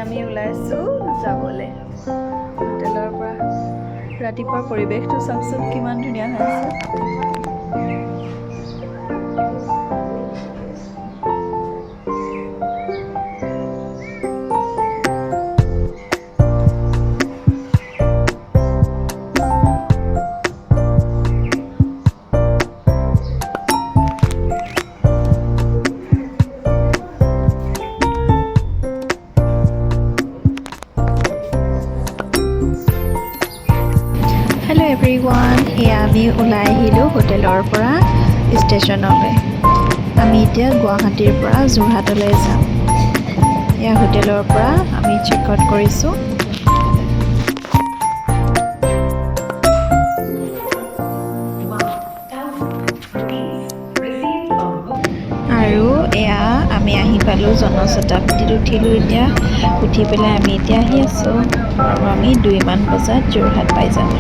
আমি ওলাইছোঁ যাবলৈ হোটেলৰ পৰা। ৰাতিপুৱাৰ পৰিৱেশটো চাওকচোন কিমান ধুনীয়া হৈ আছে। হেল্ল' এভৰিৱান, এয়া আমি ওলাই আহিলোঁ হোটেলৰ পৰা ষ্টেচনলৈ। আমি এতিয়া গুৱাহাটীৰ পৰা যোৰহাটলৈ যাম। এয়া হোটেলৰ পৰা আমি চেক আউট কৰিছোঁ। আৰু এয়া আমি আহি পালোঁ জনশতাব্দীত উঠিলোঁ। এতিয়া উঠি পেলাই আমি এতিয়া আহি আছোঁ আৰু আমি 2 মান বজাত যোৰহাট পাই যাম।